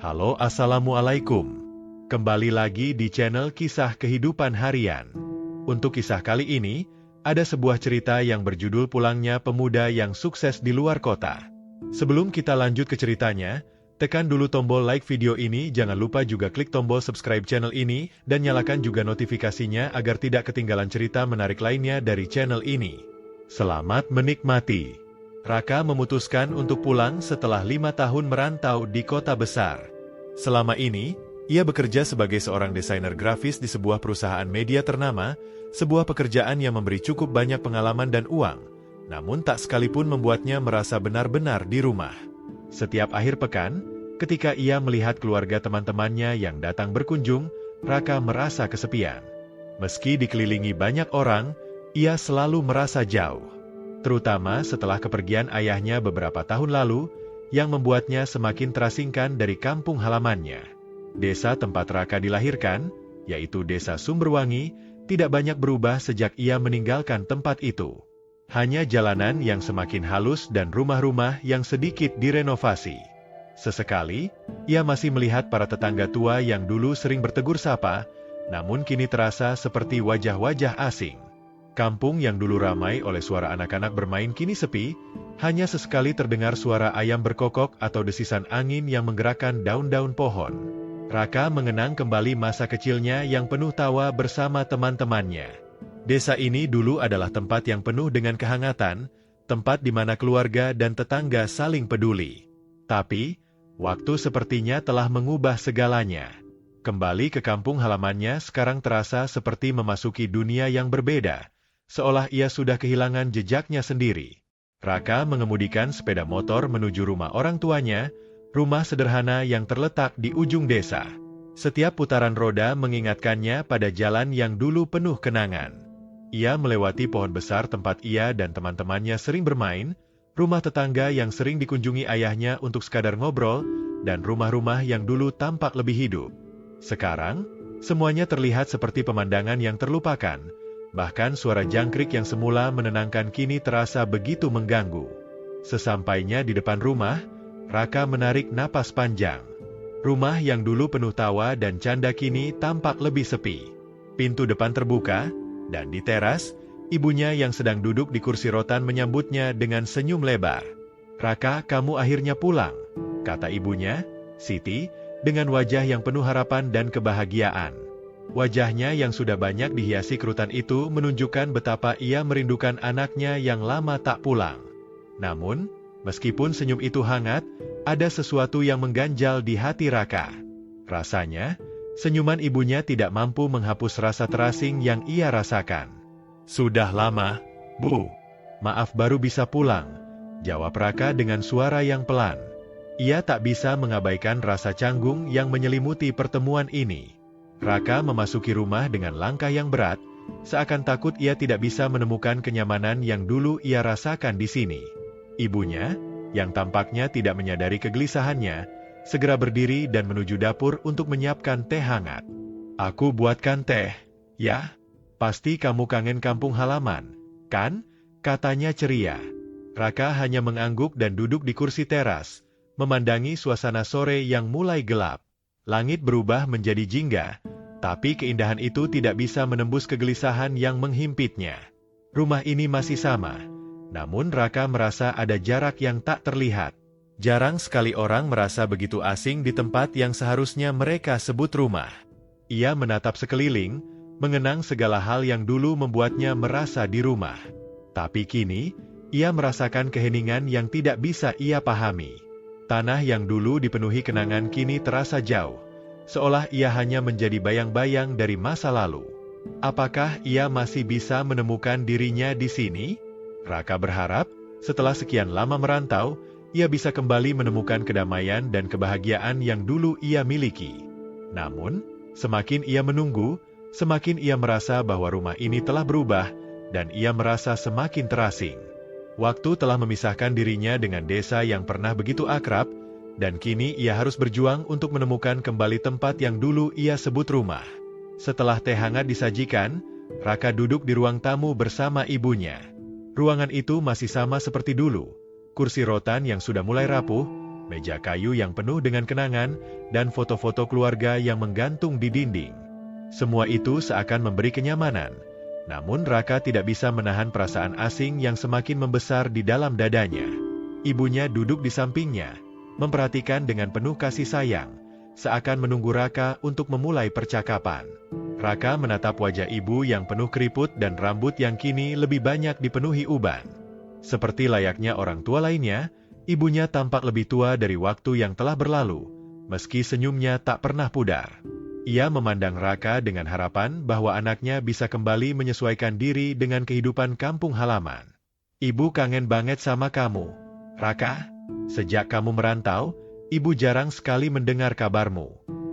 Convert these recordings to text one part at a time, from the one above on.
Halo, assalamualaikum. Kembali lagi di channel Kisah Kehidupan Harian. Untuk kisah kali ini, ada sebuah cerita yang berjudul Pulangnya Pemuda yang Sukses di Luar Kota. Sebelum kita lanjut ke ceritanya, tekan dulu tombol like video ini, jangan lupa juga klik tombol subscribe channel ini, dan nyalakan juga notifikasinya agar tidak ketinggalan cerita menarik lainnya dari channel ini. Selamat menikmati. Raka memutuskan untuk pulang setelah 5 tahun merantau di kota besar. Selama ini, ia bekerja sebagai seorang desainer grafis di sebuah perusahaan media ternama, sebuah pekerjaan yang memberi cukup banyak pengalaman dan uang, namun tak sekalipun membuatnya merasa benar-benar di rumah. Setiap akhir pekan, ketika ia melihat keluarga teman-temannya yang datang berkunjung, Raka merasa kesepian. Meski dikelilingi banyak orang, ia selalu merasa jauh. Terutama setelah kepergian ayahnya beberapa tahun lalu, yang membuatnya semakin terasingkan dari kampung halamannya. Desa tempat Raka dilahirkan, yaitu Desa Sumberwangi, tidak banyak berubah sejak ia meninggalkan tempat itu. Hanya jalanan yang semakin halus dan rumah-rumah yang sedikit direnovasi. Sesekali, ia masih melihat para tetangga tua yang dulu sering bertegur sapa, namun kini terasa seperti wajah-wajah asing. Kampung yang dulu ramai oleh suara anak-anak bermain kini sepi, hanya sesekali terdengar suara ayam berkokok atau desisan angin yang menggerakkan daun-daun pohon. Raka mengenang kembali masa kecilnya yang penuh tawa bersama teman-temannya. Desa ini dulu adalah tempat yang penuh dengan kehangatan, tempat di mana keluarga dan tetangga saling peduli. Tapi, waktu sepertinya telah mengubah segalanya. Kembali ke kampung halamannya sekarang terasa seperti memasuki dunia yang berbeda, seolah ia sudah kehilangan jejaknya sendiri. Raka mengemudikan sepeda motor menuju rumah orang tuanya, rumah sederhana yang terletak di ujung desa. Setiap putaran roda mengingatkannya pada jalan yang dulu penuh kenangan. Ia melewati pohon besar tempat ia dan teman-temannya sering bermain, rumah tetangga yang sering dikunjungi ayahnya untuk sekadar ngobrol, dan rumah-rumah yang dulu tampak lebih hidup. Sekarang, semuanya terlihat seperti pemandangan yang terlupakan. Bahkan suara jangkrik yang semula menenangkan kini terasa begitu mengganggu. Sesampainya di depan rumah, Raka menarik napas panjang. Rumah yang dulu penuh tawa dan canda kini tampak lebih sepi. Pintu depan terbuka, dan di teras, ibunya yang sedang duduk di kursi rotan menyambutnya dengan senyum lebar. "Raka, kamu akhirnya pulang," kata ibunya, Siti, dengan wajah yang penuh harapan dan kebahagiaan. Wajahnya yang sudah banyak dihiasi kerutan itu menunjukkan betapa ia merindukan anaknya yang lama tak pulang. Namun, meskipun senyum itu hangat, ada sesuatu yang mengganjal di hati Raka. Rasanya, senyuman ibunya tidak mampu menghapus rasa terasing yang ia rasakan. "Sudah lama, Bu. Maaf baru bisa pulang," jawab Raka dengan suara yang pelan. Ia tak bisa mengabaikan rasa canggung yang menyelimuti pertemuan ini. Raka memasuki rumah dengan langkah yang berat, seakan takut ia tidak bisa menemukan kenyamanan yang dulu ia rasakan di sini. Ibunya, yang tampaknya tidak menyadari kegelisahannya, segera berdiri dan menuju dapur untuk menyiapkan teh hangat. "Aku buatkan teh, ya? Pasti kamu kangen kampung halaman, kan?" katanya ceria. Raka hanya mengangguk dan duduk di kursi teras, memandangi suasana sore yang mulai gelap. Langit berubah menjadi jingga, tapi keindahan itu tidak bisa menembus kegelisahan yang menghimpitnya. Rumah ini masih sama, namun Raka merasa ada jarak yang tak terlihat. Jarang sekali orang merasa begitu asing di tempat yang seharusnya mereka sebut rumah. Ia menatap sekeliling, mengenang segala hal yang dulu membuatnya merasa di rumah. Tapi kini, ia merasakan keheningan yang tidak bisa ia pahami. Tanah yang dulu dipenuhi kenangan kini terasa jauh, seolah ia hanya menjadi bayang-bayang dari masa lalu. Apakah ia masih bisa menemukan dirinya di sini? Raka berharap, setelah sekian lama merantau, ia bisa kembali menemukan kedamaian dan kebahagiaan yang dulu ia miliki. Namun, semakin ia menunggu, semakin ia merasa bahwa rumah ini telah berubah, dan ia merasa semakin terasing. Waktu telah memisahkan dirinya dengan desa yang pernah begitu akrab, dan kini ia harus berjuang untuk menemukan kembali tempat yang dulu ia sebut rumah. Setelah teh hangat disajikan, Raka duduk di ruang tamu bersama ibunya. Ruangan itu masih sama seperti dulu. Kursi rotan yang sudah mulai rapuh, meja kayu yang penuh dengan kenangan, dan foto-foto keluarga yang menggantung di dinding. Semua itu seakan memberi kenyamanan. Namun Raka tidak bisa menahan perasaan asing yang semakin membesar di dalam dadanya. Ibunya duduk di sampingnya, memperhatikan dengan penuh kasih sayang, seakan menunggu Raka untuk memulai percakapan. Raka menatap wajah ibu yang penuh keriput dan rambut yang kini lebih banyak dipenuhi uban. Seperti layaknya orang tua lainnya, ibunya tampak lebih tua dari waktu yang telah berlalu, meski senyumnya tak pernah pudar. Ia memandang Raka dengan harapan bahwa anaknya bisa kembali menyesuaikan diri dengan kehidupan kampung halaman. Ibu kangen banget sama kamu, Raka. Sejak kamu merantau, ibu jarang sekali mendengar kabarmu.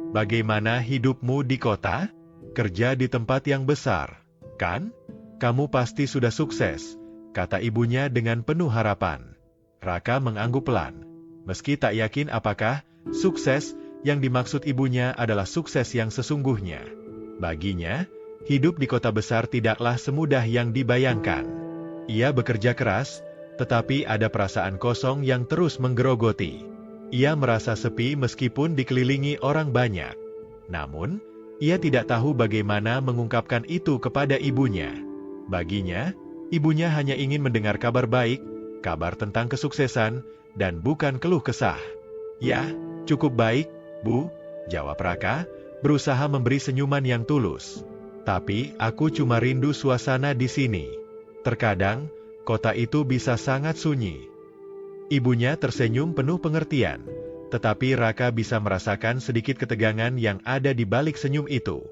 Bagaimana hidupmu di kota? Kerja di tempat yang besar, kan? Kamu pasti sudah sukses, kata ibunya dengan penuh harapan. Raka mengangguk pelan, meski tak yakin apakah sukses yang dimaksud ibunya adalah sukses yang sesungguhnya. Baginya, hidup di kota besar tidaklah semudah yang dibayangkan. Ia bekerja keras, tetapi ada perasaan kosong yang terus menggerogoti. Ia merasa sepi meskipun dikelilingi orang banyak. Namun, ia tidak tahu bagaimana mengungkapkan itu kepada ibunya. Baginya, ibunya hanya ingin mendengar kabar baik, kabar tentang kesuksesan, dan bukan keluh kesah. Ya, cukup baik, Bu, jawab Raka, berusaha memberi senyuman yang tulus. Tapi aku cuma rindu suasana di sini. Terkadang, kota itu bisa sangat sunyi. Ibunya tersenyum penuh pengertian, tetapi Raka bisa merasakan sedikit ketegangan yang ada di balik senyum itu.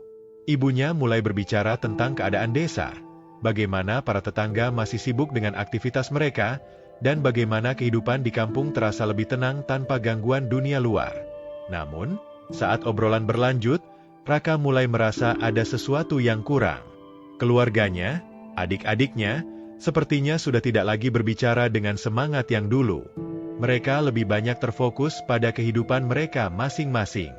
Ibunya mulai berbicara tentang keadaan desa, bagaimana para tetangga masih sibuk dengan aktivitas mereka, dan bagaimana kehidupan di kampung terasa lebih tenang tanpa gangguan dunia luar. Namun, saat obrolan berlanjut, Raka mulai merasa ada sesuatu yang kurang. Keluarganya, adik-adiknya, sepertinya sudah tidak lagi berbicara dengan semangat yang dulu. Mereka lebih banyak terfokus pada kehidupan mereka masing-masing.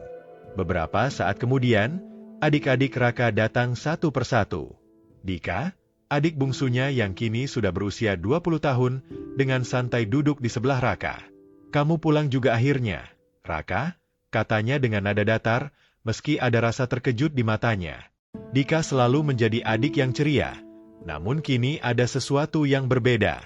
Beberapa saat kemudian, adik-adik Raka datang satu persatu. Dika, adik bungsunya yang kini sudah berusia 20 tahun, dengan santai duduk di sebelah Raka. Kamu pulang juga akhirnya, Raka, katanya dengan nada datar, meski ada rasa terkejut di matanya. Dika selalu menjadi adik yang ceria, namun kini ada sesuatu yang berbeda.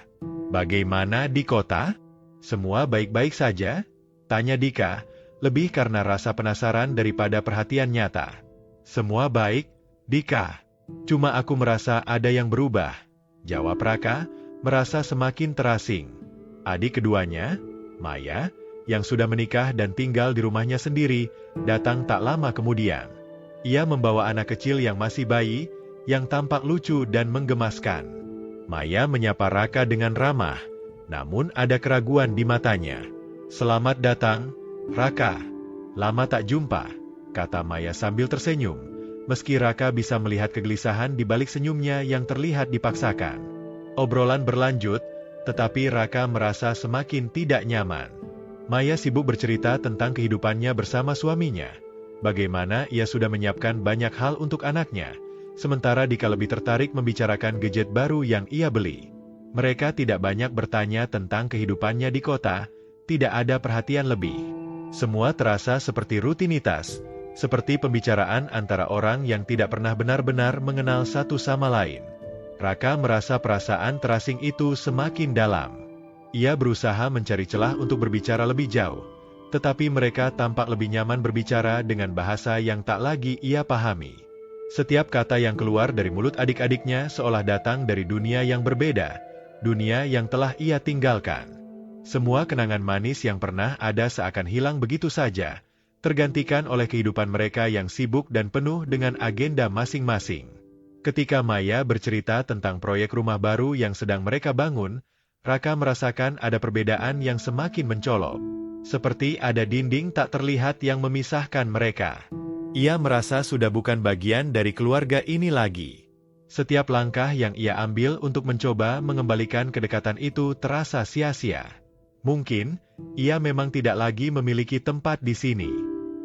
Bagaimana di kota? Semua baik-baik saja? Tanya Dika, lebih karena rasa penasaran daripada perhatian nyata. Semua baik, Dika. Cuma aku merasa ada yang berubah, jawab Raka, merasa semakin terasing. Adik keduanya, Maya, yang sudah menikah dan tinggal di rumahnya sendiri, datang tak lama kemudian. Ia membawa anak kecil yang masih bayi, yang tampak lucu dan menggemaskan. Maya menyapa Raka dengan ramah, namun ada keraguan di matanya. Selamat datang, Raka. Lama tak jumpa, kata Maya sambil tersenyum, meski Raka bisa melihat kegelisahan di balik senyumnya yang terlihat dipaksakan. Obrolan berlanjut, tetapi Raka merasa semakin tidak nyaman. Maya sibuk bercerita tentang kehidupannya bersama suaminya. Bagaimana ia sudah menyiapkan banyak hal untuk anaknya, sementara Dika lebih tertarik membicarakan gadget baru yang ia beli. Mereka tidak banyak bertanya tentang kehidupannya di kota, tidak ada perhatian lebih. Semua terasa seperti rutinitas, seperti pembicaraan antara orang yang tidak pernah benar-benar mengenal satu sama lain. Raka merasa perasaan terasing itu semakin dalam. Ia berusaha mencari celah untuk berbicara lebih jauh, tetapi mereka tampak lebih nyaman berbicara dengan bahasa yang tak lagi ia pahami. Setiap kata yang keluar dari mulut adik-adiknya seolah datang dari dunia yang berbeda, dunia yang telah ia tinggalkan. Semua kenangan manis yang pernah ada seakan hilang begitu saja, tergantikan oleh kehidupan mereka yang sibuk dan penuh dengan agenda masing-masing. Ketika Maya bercerita tentang proyek rumah baru yang sedang mereka bangun, Raka merasakan ada perbedaan yang semakin mencolok. Seperti ada dinding tak terlihat yang memisahkan mereka. Ia merasa sudah bukan bagian dari keluarga ini lagi. Setiap langkah yang ia ambil untuk mencoba mengembalikan kedekatan itu terasa sia-sia. Mungkin, ia memang tidak lagi memiliki tempat di sini.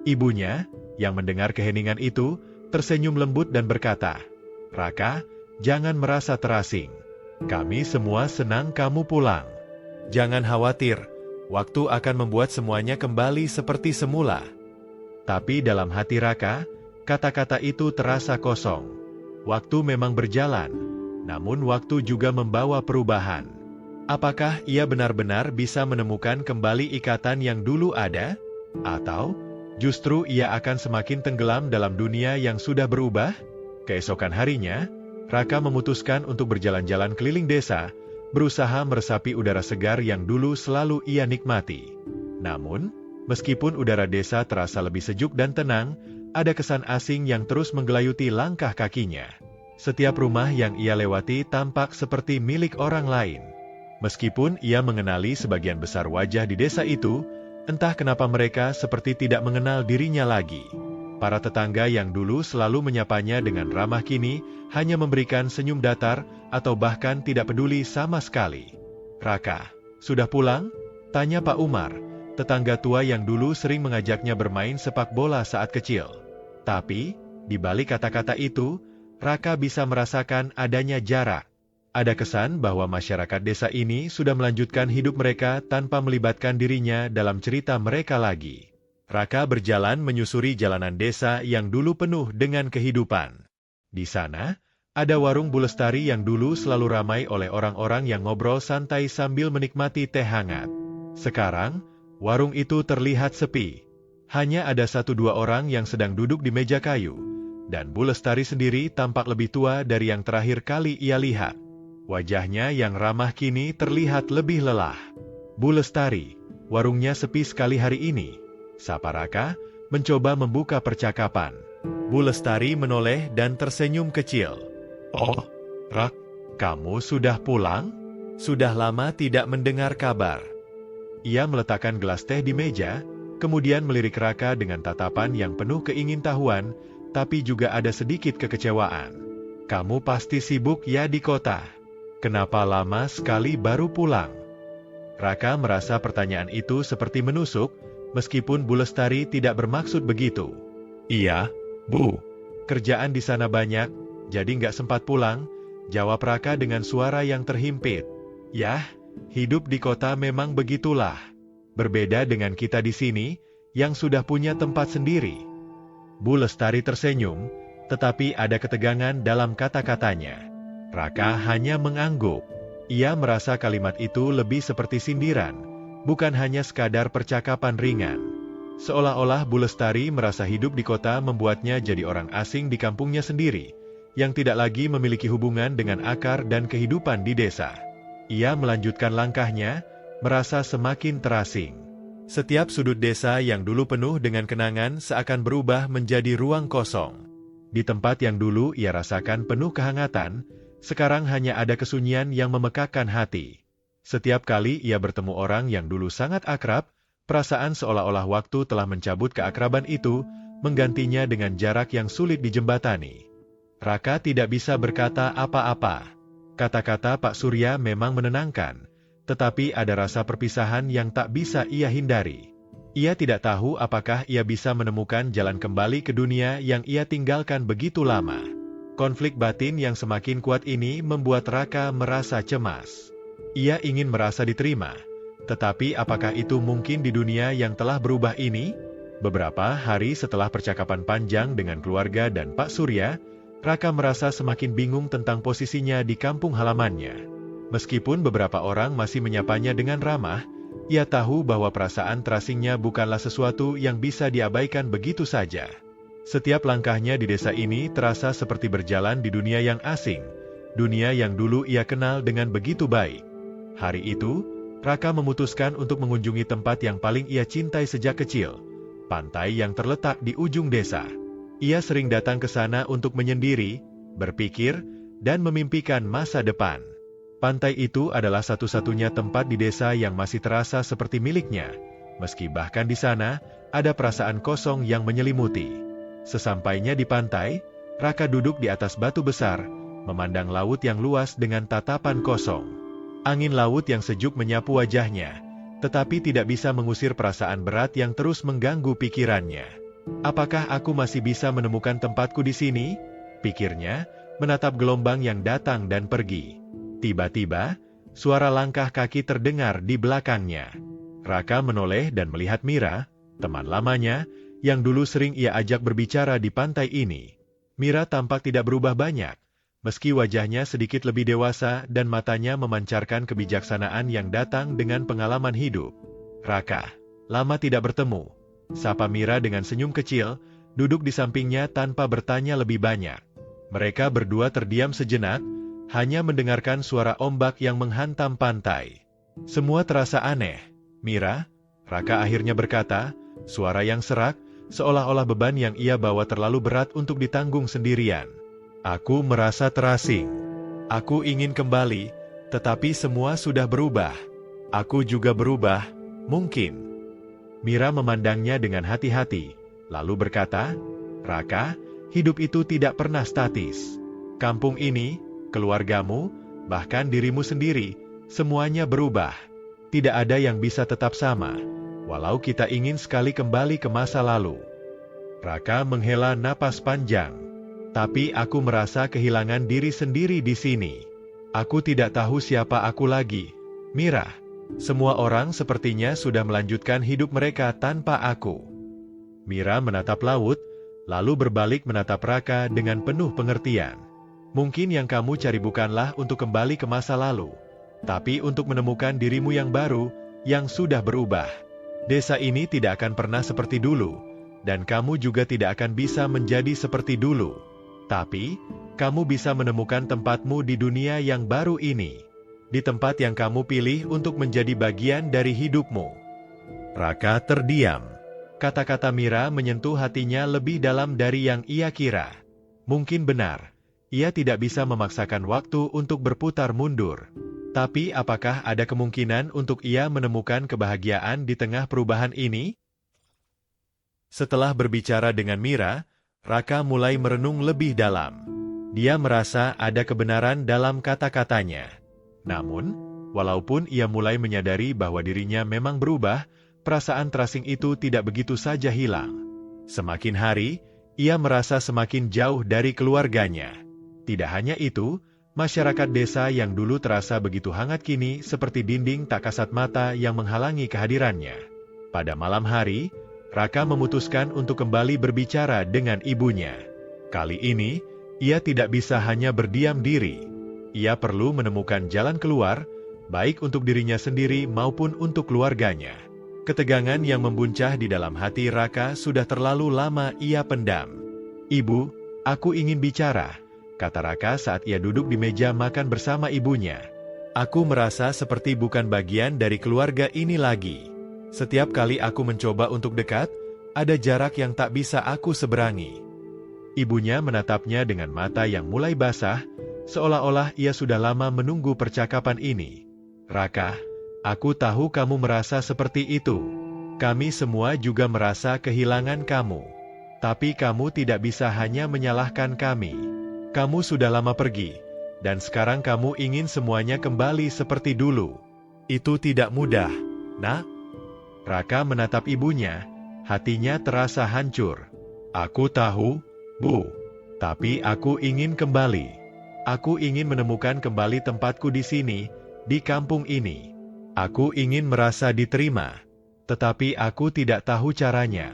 Ibunya, yang mendengar keheningan itu, tersenyum lembut dan berkata, Raka, jangan merasa terasing. Kami semua senang kamu pulang. Jangan khawatir, Waktu akan membuat semuanya kembali seperti semula. Tapi dalam hati Raka, kata-kata itu terasa kosong. Waktu memang berjalan, namun waktu juga membawa perubahan. Apakah ia benar-benar bisa menemukan kembali ikatan yang dulu ada? Atau justru ia akan semakin tenggelam dalam dunia yang sudah berubah? Keesokan harinya, Raka memutuskan untuk berjalan-jalan keliling desa, berusaha meresapi udara segar yang dulu selalu ia nikmati. Namun, meskipun udara desa terasa lebih sejuk dan tenang, ada kesan asing yang terus menggelayuti langkah kakinya. Setiap rumah yang ia lewati tampak seperti milik orang lain. Meskipun ia mengenali sebagian besar wajah di desa itu, entah kenapa mereka seperti tidak mengenal dirinya lagi. Para tetangga yang dulu selalu menyapanya dengan ramah kini hanya memberikan senyum datar atau bahkan tidak peduli sama sekali. "Raka, sudah pulang?" tanya Pak Umar, tetangga tua yang dulu sering mengajaknya bermain sepak bola saat kecil. Tapi, di balik kata-kata itu, Raka bisa merasakan adanya jarak. Ada kesan bahwa masyarakat desa ini sudah melanjutkan hidup mereka tanpa melibatkan dirinya dalam cerita mereka lagi. Raka berjalan menyusuri jalanan desa yang dulu penuh dengan kehidupan. Di sana, ada warung Bu Lestari yang dulu selalu ramai oleh orang-orang yang ngobrol santai sambil menikmati teh hangat. Sekarang, warung itu terlihat sepi. Hanya ada 1-2 orang yang sedang duduk di meja kayu, dan Bu Lestari sendiri tampak lebih tua dari yang terakhir kali ia lihat. Wajahnya yang ramah kini terlihat lebih lelah. "Bu Lestari, warungnya sepi sekali hari ini," sapa Raka, mencoba membuka percakapan. Bu Lestari menoleh dan tersenyum kecil. "Oh, Rak, kamu sudah pulang? Sudah lama tidak mendengar kabar." Ia meletakkan gelas teh di meja, kemudian melirik Raka dengan tatapan yang penuh keingintahuan, tapi juga ada sedikit kekecewaan. "Kamu pasti sibuk ya di kota. Kenapa lama sekali baru pulang?" Raka merasa pertanyaan itu seperti menusuk, meskipun Bu Lestari tidak bermaksud begitu. "Iya, Bu. Kerjaan di sana banyak, jadi nggak sempat pulang," jawab Raka dengan suara yang terhimpit. "Yah, hidup di kota memang begitulah. Berbeda dengan kita di sini, yang sudah punya tempat sendiri." Bu Lestari tersenyum, tetapi ada ketegangan dalam kata-katanya. Raka hanya mengangguk. Ia merasa kalimat itu lebih seperti sindiran, bukan hanya sekadar percakapan ringan. Seolah-olah Bu Lestari merasa hidup di kota membuatnya jadi orang asing di kampungnya sendiri, yang tidak lagi memiliki hubungan dengan akar dan kehidupan di desa. Ia melanjutkan langkahnya, merasa semakin terasing. Setiap sudut desa yang dulu penuh dengan kenangan seakan berubah menjadi ruang kosong. Di tempat yang dulu ia rasakan penuh kehangatan, sekarang hanya ada kesunyian yang memekakkan hati. Setiap kali ia bertemu orang yang dulu sangat akrab, perasaan seolah-olah waktu telah mencabut keakraban itu, menggantinya dengan jarak yang sulit dijembatani. Raka tidak bisa berkata apa-apa. Kata-kata Pak Surya memang menenangkan, tetapi ada rasa perpisahan yang tak bisa ia hindari. Ia tidak tahu apakah ia bisa menemukan jalan kembali ke dunia yang ia tinggalkan begitu lama. Konflik batin yang semakin kuat ini membuat Raka merasa cemas. Ia ingin merasa diterima, tetapi apakah itu mungkin di dunia yang telah berubah ini? Beberapa hari setelah percakapan panjang dengan keluarga dan Pak Surya, Raka merasa semakin bingung tentang posisinya di kampung halamannya. Meskipun beberapa orang masih menyapanya dengan ramah, ia tahu bahwa perasaan terasingnya bukanlah sesuatu yang bisa diabaikan begitu saja. Setiap langkahnya di desa ini terasa seperti berjalan di dunia yang asing, dunia yang dulu ia kenal dengan begitu baik. Hari itu, Raka memutuskan untuk mengunjungi tempat yang paling ia cintai sejak kecil, pantai yang terletak di ujung desa. Ia sering datang ke sana untuk menyendiri, berpikir, dan memimpikan masa depan. Pantai itu adalah satu-satunya tempat di desa yang masih terasa seperti miliknya, meski bahkan di sana, ada perasaan kosong yang menyelimuti. Sesampainya di pantai, Raka duduk di atas batu besar, memandang laut yang luas dengan tatapan kosong. Angin laut yang sejuk menyapu wajahnya, tetapi tidak bisa mengusir perasaan berat yang terus mengganggu pikirannya. "Apakah aku masih bisa menemukan tempatku di sini?" pikirnya, menatap gelombang yang datang dan pergi. Tiba-tiba, suara langkah kaki terdengar di belakangnya. Raka menoleh dan melihat Mira, teman lamanya, yang dulu sering ia ajak berbicara di pantai ini. Mira tampak tidak berubah banyak, meski wajahnya sedikit lebih dewasa dan matanya memancarkan kebijaksanaan yang datang dengan pengalaman hidup. "Raka, lama tidak bertemu," sapa Mira dengan senyum kecil, duduk di sampingnya tanpa bertanya lebih banyak. Mereka berdua terdiam sejenak, hanya mendengarkan suara ombak yang menghantam pantai. Semua terasa aneh. "Mira," Raka akhirnya berkata, suara yang serak, seolah-olah beban yang ia bawa terlalu berat untuk ditanggung sendirian. "Aku merasa terasing. Aku ingin kembali, tetapi semua sudah berubah. Aku juga berubah, mungkin." Mira memandangnya dengan hati-hati, lalu berkata, "Raka, hidup itu tidak pernah statis. Kampung ini, keluargamu, bahkan dirimu sendiri, semuanya berubah. Tidak ada yang bisa tetap sama, walau kita ingin sekali kembali ke masa lalu." Raka menghela napas panjang. "Tapi aku merasa kehilangan diri sendiri di sini. Aku tidak tahu siapa aku lagi, Mira. Semua orang sepertinya sudah melanjutkan hidup mereka tanpa aku." Mira menatap laut, lalu berbalik menatap Raka dengan penuh pengertian. "Mungkin yang kamu cari bukanlah untuk kembali ke masa lalu, tapi untuk menemukan dirimu yang baru, yang sudah berubah. Desa ini tidak akan pernah seperti dulu, dan kamu juga tidak akan bisa menjadi seperti dulu. Tapi, kamu bisa menemukan tempatmu di dunia yang baru ini, di tempat yang kamu pilih untuk menjadi bagian dari hidupmu." Raka terdiam. Kata-kata Mira menyentuh hatinya lebih dalam dari yang ia kira. Mungkin benar, ia tidak bisa memaksakan waktu untuk berputar mundur. Tapi apakah ada kemungkinan untuk ia menemukan kebahagiaan di tengah perubahan ini? Setelah berbicara dengan Mira, Raka mulai merenung lebih dalam. Dia merasa ada kebenaran dalam kata-katanya. Namun, walaupun ia mulai menyadari bahwa dirinya memang berubah, perasaan terasing itu tidak begitu saja hilang. Semakin hari, ia merasa semakin jauh dari keluarganya. Tidak hanya itu, masyarakat desa yang dulu terasa begitu hangat kini seperti dinding tak kasat mata yang menghalangi kehadirannya. Pada malam hari, Raka memutuskan untuk kembali berbicara dengan ibunya. Kali ini, ia tidak bisa hanya berdiam diri. Ia perlu menemukan jalan keluar, baik untuk dirinya sendiri maupun untuk keluarganya. Ketegangan yang membuncah di dalam hati Raka sudah terlalu lama ia pendam. "Ibu, aku ingin bicara," kata Raka saat ia duduk di meja makan bersama ibunya. "Aku merasa seperti bukan bagian dari keluarga ini lagi. Setiap kali aku mencoba untuk dekat, ada jarak yang tak bisa aku seberangi." Ibunya menatapnya dengan mata yang mulai basah, seolah-olah ia sudah lama menunggu percakapan ini. "Raka, aku tahu kamu merasa seperti itu. Kami semua juga merasa kehilangan kamu. Tapi kamu tidak bisa hanya menyalahkan kami. Kamu sudah lama pergi, dan sekarang kamu ingin semuanya kembali seperti dulu. Itu tidak mudah, Nak." Raka menatap ibunya, hatinya terasa hancur. "Aku tahu, Bu. Tapi aku ingin kembali. Aku ingin menemukan kembali tempatku di sini, di kampung ini. Aku ingin merasa diterima. Tetapi aku tidak tahu caranya."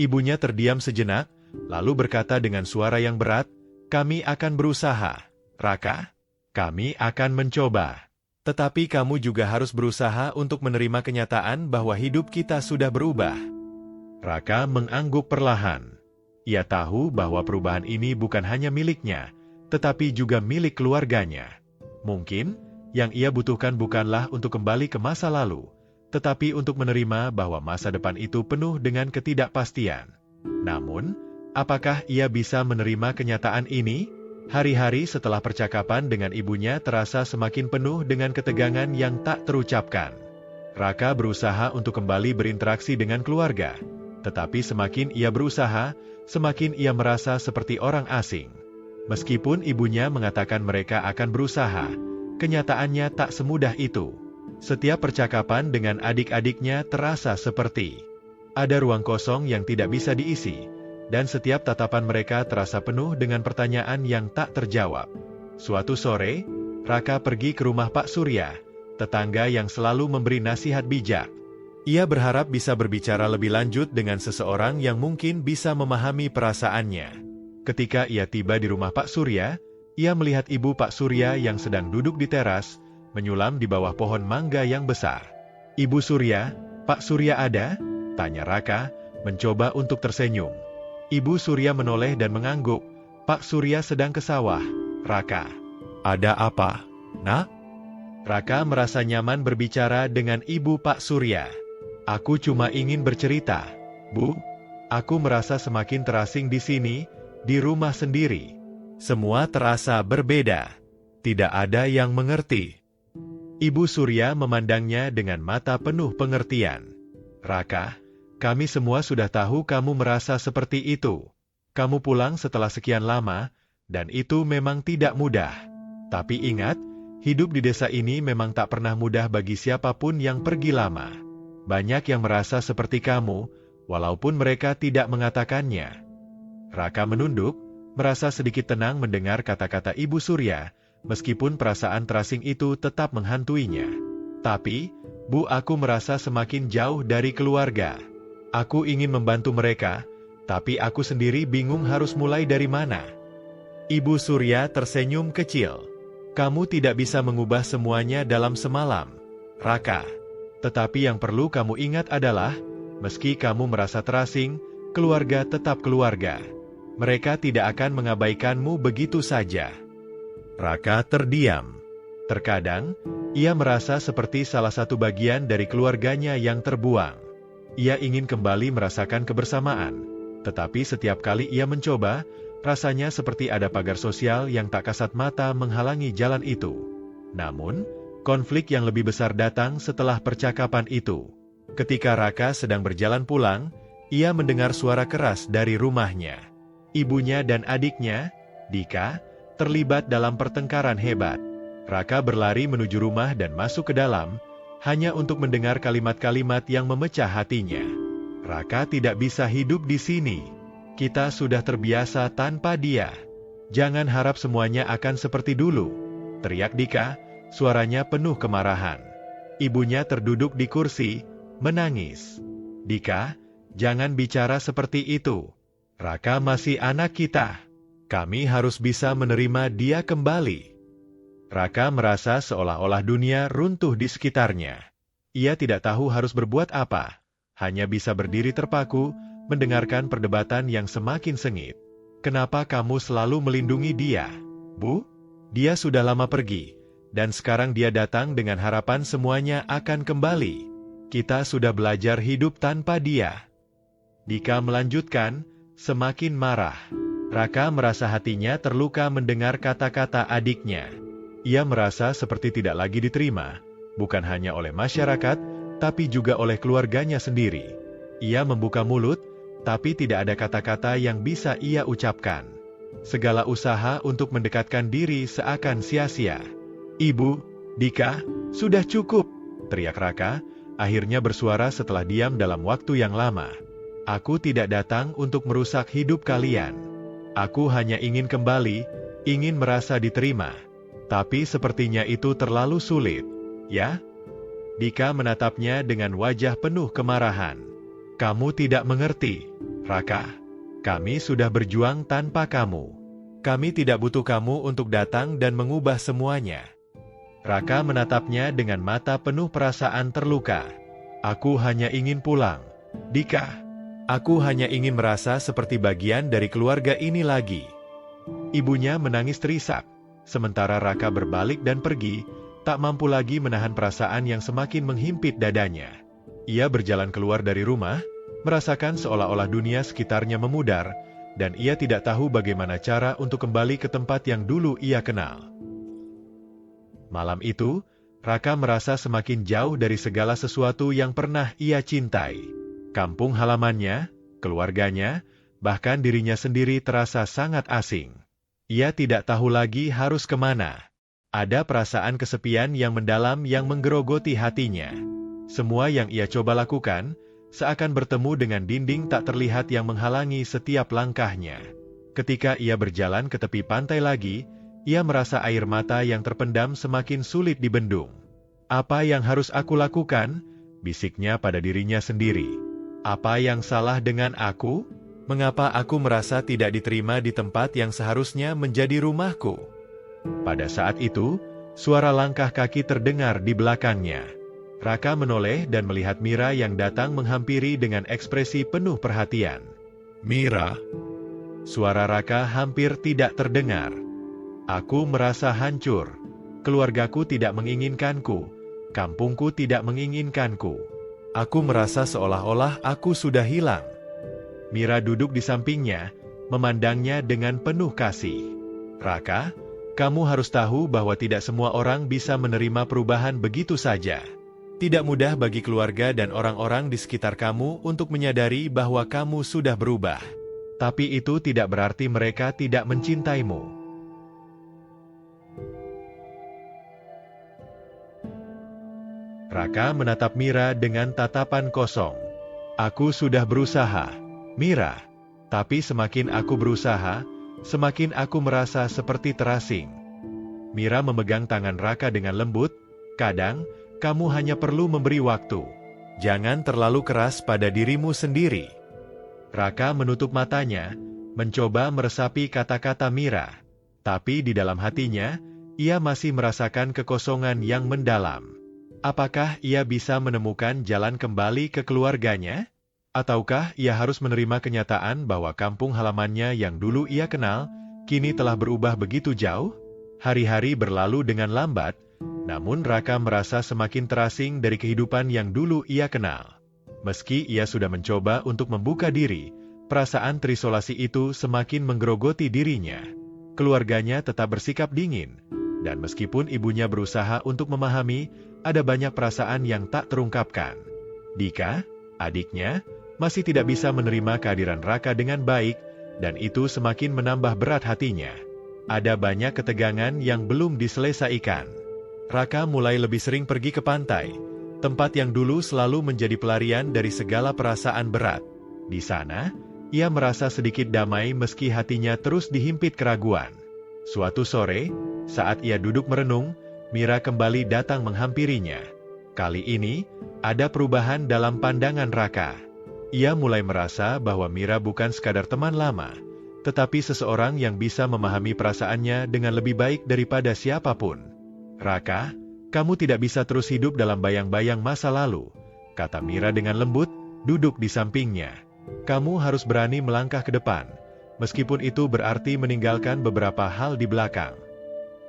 Ibunya terdiam sejenak, lalu berkata dengan suara yang berat, "Kami akan berusaha, Raka. Kami akan mencoba. Tetapi kamu juga harus berusaha untuk menerima kenyataan bahwa hidup kita sudah berubah." Raka mengangguk perlahan. Ia tahu bahwa perubahan ini bukan hanya miliknya, tetapi juga milik keluarganya. Mungkin, yang ia butuhkan bukanlah untuk kembali ke masa lalu, tetapi untuk menerima bahwa masa depan itu penuh dengan ketidakpastian. Namun, apakah ia bisa menerima kenyataan ini? Hari-hari setelah percakapan dengan ibunya terasa semakin penuh dengan ketegangan yang tak terucapkan. Raka berusaha untuk kembali berinteraksi dengan keluarga, tetapi semakin ia berusaha, semakin ia merasa seperti orang asing. Meskipun ibunya mengatakan mereka akan berusaha, kenyataannya tak semudah itu. Setiap percakapan dengan adik-adiknya terasa seperti ada ruang kosong yang tidak bisa diisi, dan setiap tatapan mereka terasa penuh dengan pertanyaan yang tak terjawab. Suatu sore, Raka pergi ke rumah Pak Surya, tetangga yang selalu memberi nasihat bijak. Ia berharap bisa berbicara lebih lanjut dengan seseorang yang mungkin bisa memahami perasaannya. Ketika ia tiba di rumah Pak Surya, ia melihat ibu Pak Surya yang sedang duduk di teras, menyulam di bawah pohon mangga yang besar. "Ibu Surya, Pak Surya ada?" tanya Raka, mencoba untuk tersenyum. Ibu Surya menoleh dan mengangguk. "Pak Surya sedang ke sawah, Raka." "Ada apa, Nak?" Raka merasa nyaman berbicara dengan ibu Pak Surya. "Aku cuma ingin bercerita, Bu. Aku merasa semakin terasing di sini, di rumah sendiri. Semua terasa berbeda. Tidak ada yang mengerti." Ibu Surya memandangnya dengan mata penuh pengertian. "Raka, kami semua sudah tahu kamu merasa seperti itu. Kamu pulang setelah sekian lama, dan itu memang tidak mudah. Tapi ingat, hidup di desa ini memang tak pernah mudah bagi siapapun yang pergi lama. Banyak yang merasa seperti kamu, walaupun mereka tidak mengatakannya." Raka menunduk, merasa sedikit tenang mendengar kata-kata Ibu Surya, meskipun perasaan terasing itu tetap menghantuinya. "Tapi, Bu, aku merasa semakin jauh dari keluarga. Aku ingin membantu mereka, tapi aku sendiri bingung harus mulai dari mana." Ibu Surya tersenyum kecil. "Kamu tidak bisa mengubah semuanya dalam semalam, Raka. Tetapi yang perlu kamu ingat adalah, meski kamu merasa terasing, keluarga tetap keluarga. Mereka tidak akan mengabaikanmu begitu saja." Raka terdiam. Terkadang, ia merasa seperti salah satu bagian dari keluarganya yang terbuang. Ia ingin kembali merasakan kebersamaan, tetapi setiap kali ia mencoba, rasanya seperti ada pagar sosial yang tak kasat mata menghalangi jalan itu. Namun, konflik yang lebih besar datang setelah percakapan itu. Ketika Raka sedang berjalan pulang, ia mendengar suara keras dari rumahnya. Ibunya dan adiknya, Dika, terlibat dalam pertengkaran hebat. Raka berlari menuju rumah dan masuk ke dalam, hanya untuk mendengar kalimat-kalimat yang memecah hatinya. "Raka tidak bisa hidup di sini. Kita sudah terbiasa tanpa dia. Jangan harap semuanya akan seperti dulu," teriak Dika, suaranya penuh kemarahan. Ibunya terduduk di kursi, menangis. "Dika, jangan bicara seperti itu. Raka masih anak kita. Kami harus bisa menerima dia kembali." Raka merasa seolah-olah dunia runtuh di sekitarnya. Ia tidak tahu harus berbuat apa, hanya bisa berdiri terpaku, mendengarkan perdebatan yang semakin sengit. "Kenapa kamu selalu melindungi dia, Bu? Dia sudah lama pergi, dan sekarang dia datang dengan harapan semuanya akan kembali. Kita sudah belajar hidup tanpa dia." Dika melanjutkan, semakin marah. Raka merasa hatinya terluka mendengar kata-kata adiknya. Ia merasa seperti tidak lagi diterima, bukan hanya oleh masyarakat, tapi juga oleh keluarganya sendiri. Ia membuka mulut, tapi tidak ada kata-kata yang bisa ia ucapkan. Segala usaha untuk mendekatkan diri seakan sia-sia. "Ibu, Dika, sudah cukup," teriak Raka, akhirnya bersuara setelah diam dalam waktu yang lama. "Aku tidak datang untuk merusak hidup kalian. Aku hanya ingin kembali, ingin merasa diterima. Tapi sepertinya itu terlalu sulit, ya?" Dika menatapnya dengan wajah penuh kemarahan. "Kamu tidak mengerti, Raka. Kami sudah berjuang tanpa kamu. Kami tidak butuh kamu untuk datang dan mengubah semuanya." Raka menatapnya dengan mata penuh perasaan terluka. "Aku hanya ingin pulang, Dika. Aku hanya ingin merasa seperti bagian dari keluarga ini lagi." Ibunya menangis terisak. Sementara Raka berbalik dan pergi, tak mampu lagi menahan perasaan yang semakin menghimpit dadanya. Ia berjalan keluar dari rumah, merasakan seolah-olah dunia sekitarnya memudar, dan ia tidak tahu bagaimana cara untuk kembali ke tempat yang dulu ia kenal. Malam itu, Raka merasa semakin jauh dari segala sesuatu yang pernah ia cintai. Kampung halamannya, keluarganya, bahkan dirinya sendiri terasa sangat asing. Ia tidak tahu lagi harus kemana. Ada perasaan kesepian yang mendalam yang menggerogoti hatinya. Semua yang ia coba lakukan, seakan bertemu dengan dinding tak terlihat yang menghalangi setiap langkahnya. Ketika ia berjalan ke tepi pantai lagi, ia merasa air mata yang terpendam semakin sulit dibendung. "Apa yang harus aku lakukan?" bisiknya pada dirinya sendiri. Apa yang salah dengan aku? Mengapa aku merasa tidak diterima di tempat yang seharusnya menjadi rumahku? Pada saat itu, suara langkah kaki terdengar di belakangnya. Raka menoleh dan melihat Mira yang datang menghampiri dengan ekspresi penuh perhatian. "Mira?" Suara Raka hampir tidak terdengar. "Aku merasa hancur. Keluargaku tidak menginginkanku. Kampungku tidak menginginkanku. Aku merasa seolah-olah aku sudah hilang." Mira duduk di sampingnya, memandangnya dengan penuh kasih. "Raka, kamu harus tahu bahwa tidak semua orang bisa menerima perubahan begitu saja. Tidak mudah bagi keluarga dan orang-orang di sekitar kamu untuk menyadari bahwa kamu sudah berubah. Tapi itu tidak berarti mereka tidak mencintaimu." Raka menatap Mira dengan tatapan kosong. "Aku sudah berusaha, Mira. Tapi semakin aku berusaha, semakin aku merasa seperti terasing." Mira memegang tangan Raka dengan lembut. "Kadang, kamu hanya perlu memberi waktu. Jangan terlalu keras pada dirimu sendiri." Raka menutup matanya, mencoba meresapi kata-kata Mira. Tapi di dalam hatinya, ia masih merasakan kekosongan yang mendalam. Apakah ia bisa menemukan jalan kembali ke keluarganya? Ataukah ia harus menerima kenyataan bahwa kampung halamannya yang dulu ia kenal, kini telah berubah begitu jauh? Hari-hari berlalu dengan lambat, namun Raka merasa semakin terasing dari kehidupan yang dulu ia kenal. Meski ia sudah mencoba untuk membuka diri, perasaan terisolasi itu semakin menggerogoti dirinya. Keluarganya tetap bersikap dingin, dan meskipun ibunya berusaha untuk memahami, ada banyak perasaan yang tak terungkapkan. Dika, adiknya, masih tidak bisa menerima kehadiran Raka dengan baik, dan itu semakin menambah berat hatinya. Ada banyak ketegangan yang belum diselesaikan. Raka mulai lebih sering pergi ke pantai, tempat yang dulu selalu menjadi pelarian dari segala perasaan berat. Di sana, ia merasa sedikit damai meski hatinya terus dihimpit keraguan. Suatu sore, saat ia duduk merenung, Mira kembali datang menghampirinya. Kali ini, ada perubahan dalam pandangan Raka. Ia mulai merasa bahwa Mira bukan sekadar teman lama, tetapi seseorang yang bisa memahami perasaannya dengan lebih baik daripada siapapun. "Raka, kamu tidak bisa terus hidup dalam bayang-bayang masa lalu," kata Mira dengan lembut, duduk di sampingnya. "Kamu harus berani melangkah ke depan, meskipun itu berarti meninggalkan beberapa hal di belakang."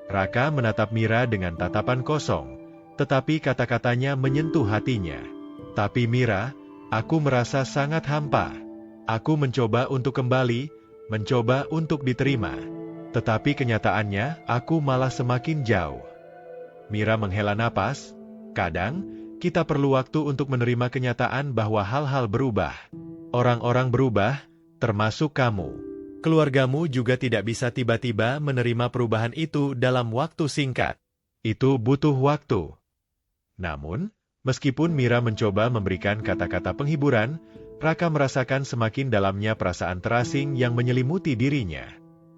Raka menatap Mira dengan tatapan kosong, tetapi kata-katanya menyentuh hatinya. "Tapi Mira, aku merasa sangat hampa. Aku mencoba untuk kembali, mencoba untuk diterima. Tetapi kenyataannya, aku malah semakin jauh." Mira menghela napas. "Kadang, kita perlu waktu untuk menerima kenyataan bahwa hal-hal berubah. Orang-orang berubah, termasuk kamu. Keluargamu juga tidak bisa tiba-tiba menerima perubahan itu dalam waktu singkat. Itu butuh waktu." Namun, meskipun Mira mencoba memberikan kata-kata penghiburan, Raka merasakan semakin dalamnya perasaan terasing yang menyelimuti dirinya.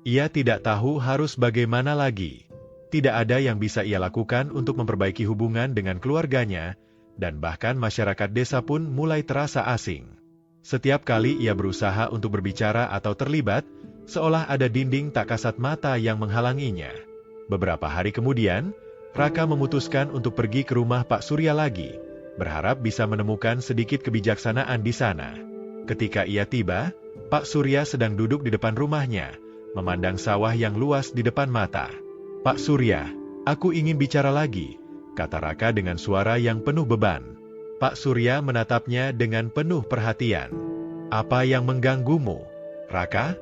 Ia tidak tahu harus bagaimana lagi. Tidak ada yang bisa ia lakukan untuk memperbaiki hubungan dengan keluarganya, dan bahkan masyarakat desa pun mulai terasa asing. Setiap kali ia berusaha untuk berbicara atau terlibat, seolah ada dinding tak kasat mata yang menghalanginya. Beberapa hari kemudian, Raka memutuskan untuk pergi ke rumah Pak Surya lagi, berharap bisa menemukan sedikit kebijaksanaan di sana. Ketika ia tiba, Pak Surya sedang duduk di depan rumahnya, memandang sawah yang luas di depan mata. "Pak Surya, aku ingin bicara lagi," kata Raka dengan suara yang penuh beban. Pak Surya menatapnya dengan penuh perhatian. "Apa yang mengganggumu, Raka?"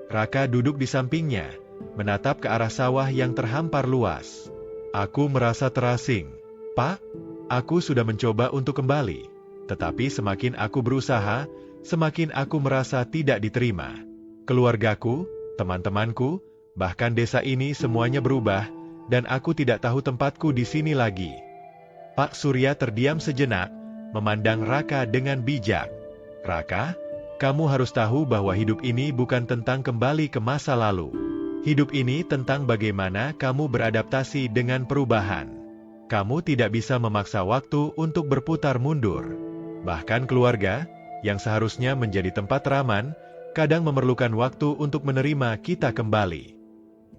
Raka duduk di sampingnya, menatap ke arah sawah yang terhampar luas. "Aku merasa terasing, Pak. Aku sudah mencoba untuk kembali. Tetapi semakin aku berusaha, semakin aku merasa tidak diterima. Keluargaku, teman-temanku, bahkan desa ini semuanya berubah, dan aku tidak tahu tempatku di sini lagi." Pak Surya terdiam sejenak, memandang Raka dengan bijak. "Raka, kamu harus tahu bahwa hidup ini bukan tentang kembali ke masa lalu. Hidup ini tentang bagaimana kamu beradaptasi dengan perubahan. Kamu tidak bisa memaksa waktu untuk berputar mundur. Bahkan keluarga, yang seharusnya menjadi tempat teraman, kadang memerlukan waktu untuk menerima kita kembali.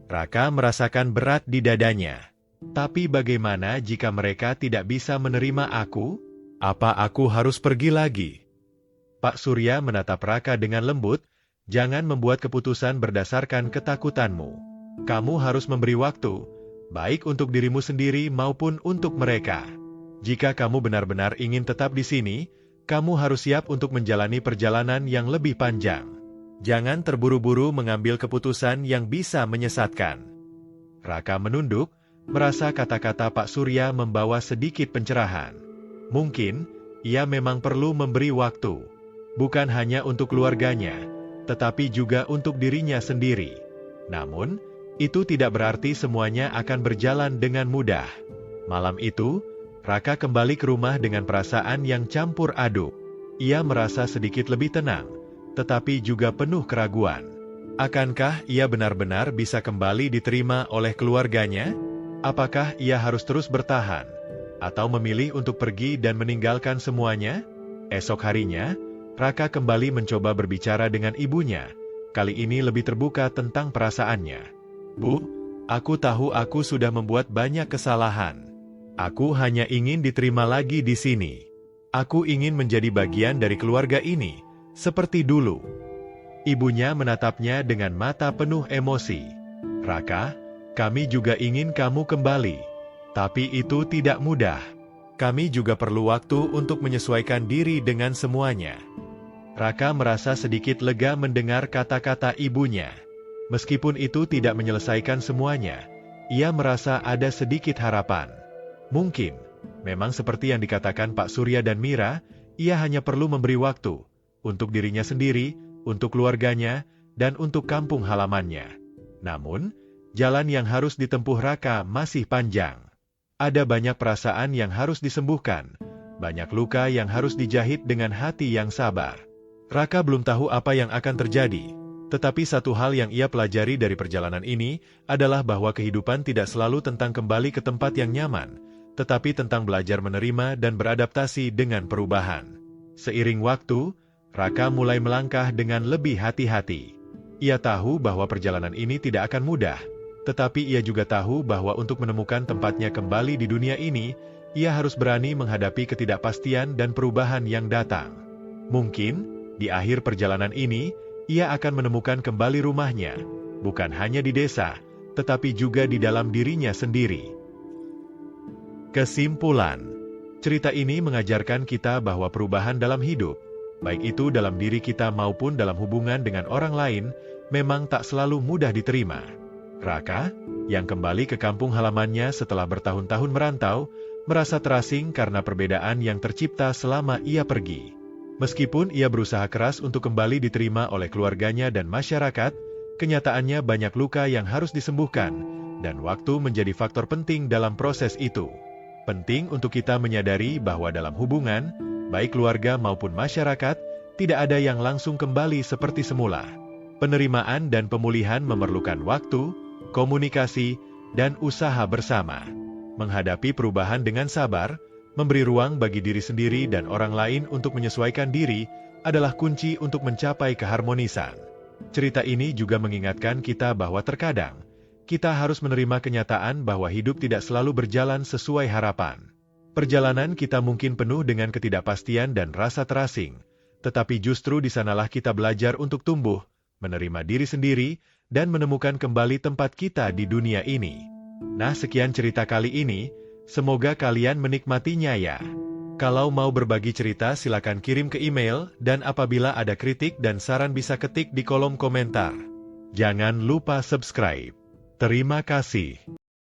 Raka merasakan berat di dadanya. Tapi bagaimana jika mereka tidak bisa menerima aku? Apa aku harus pergi lagi? Pak Surya menatap Raka dengan lembut, jangan membuat keputusan berdasarkan ketakutanmu. Kamu harus memberi waktu, baik untuk dirimu sendiri maupun untuk mereka. Jika kamu benar-benar ingin tetap di sini, kamu harus siap untuk menjalani perjalanan yang lebih panjang. Jangan terburu-buru mengambil keputusan yang bisa menyesatkan. Raka menunduk, merasa kata-kata Pak Surya membawa sedikit pencerahan. Mungkin, ia memang perlu memberi waktu. Bukan hanya untuk keluarganya, tetapi juga untuk dirinya sendiri. Namun, itu tidak berarti semuanya akan berjalan dengan mudah. Malam itu, Raka kembali ke rumah dengan perasaan yang campur aduk. Ia merasa sedikit lebih tenang, tetapi juga penuh keraguan. Akankah ia benar-benar bisa kembali diterima oleh keluarganya? Apakah ia harus terus bertahan? Atau memilih untuk pergi dan meninggalkan semuanya? Esok harinya, Raka kembali mencoba berbicara dengan ibunya. Kali ini lebih terbuka tentang perasaannya. Bu, aku tahu aku sudah membuat banyak kesalahan. Aku hanya ingin diterima lagi di sini. Aku ingin menjadi bagian dari keluarga ini, seperti dulu. Ibunya menatapnya dengan mata penuh emosi. Raka, kami juga ingin kamu kembali. Tapi itu tidak mudah. Kami juga perlu waktu untuk menyesuaikan diri dengan semuanya. Raka merasa sedikit lega mendengar kata-kata ibunya. Meskipun itu tidak menyelesaikan semuanya, ia merasa ada sedikit harapan. Mungkin, memang seperti yang dikatakan Pak Surya dan Mira, ia hanya perlu memberi waktu untuk dirinya sendiri, untuk keluarganya, dan untuk kampung halamannya. Namun, jalan yang harus ditempuh Raka masih panjang. Ada banyak perasaan yang harus disembuhkan, banyak luka yang harus dijahit dengan hati yang sabar. Raka belum tahu apa yang akan terjadi, tetapi satu hal yang ia pelajari dari perjalanan ini adalah bahwa kehidupan tidak selalu tentang kembali ke tempat yang nyaman, tetapi tentang belajar menerima dan beradaptasi dengan perubahan. Seiring waktu, Raka mulai melangkah dengan lebih hati-hati. Ia tahu bahwa perjalanan ini tidak akan mudah, tetapi ia juga tahu bahwa untuk menemukan tempatnya kembali di dunia ini, ia harus berani menghadapi ketidakpastian dan perubahan yang datang. Mungkin, di akhir perjalanan ini, ia akan menemukan kembali rumahnya, bukan hanya di desa, tetapi juga di dalam dirinya sendiri. Kesimpulan, cerita ini mengajarkan kita bahwa perubahan dalam hidup, baik itu dalam diri kita maupun dalam hubungan dengan orang lain, memang tak selalu mudah diterima. Raka, yang kembali ke kampung halamannya setelah bertahun-tahun merantau, merasa terasing karena perbedaan yang tercipta selama ia pergi. Meskipun ia berusaha keras untuk kembali diterima oleh keluarganya dan masyarakat, kenyataannya banyak luka yang harus disembuhkan, dan waktu menjadi faktor penting dalam proses itu. Penting untuk kita menyadari bahwa dalam hubungan, baik keluarga maupun masyarakat, tidak ada yang langsung kembali seperti semula. Penerimaan dan pemulihan memerlukan waktu, komunikasi, dan usaha bersama. Menghadapi perubahan dengan sabar, memberi ruang bagi diri sendiri dan orang lain untuk menyesuaikan diri adalah kunci untuk mencapai keharmonisan. Cerita ini juga mengingatkan kita bahwa terkadang, kita harus menerima kenyataan bahwa hidup tidak selalu berjalan sesuai harapan. Perjalanan kita mungkin penuh dengan ketidakpastian dan rasa terasing, tetapi justru di sanalah kita belajar untuk tumbuh, menerima diri sendiri, dan menemukan kembali tempat kita di dunia ini. Nah, sekian cerita kali ini. Semoga kalian menikmatinya ya. Kalau mau berbagi cerita silakan kirim ke email, dan apabila ada kritik dan saran bisa ketik di kolom komentar. Jangan lupa subscribe. Terima kasih.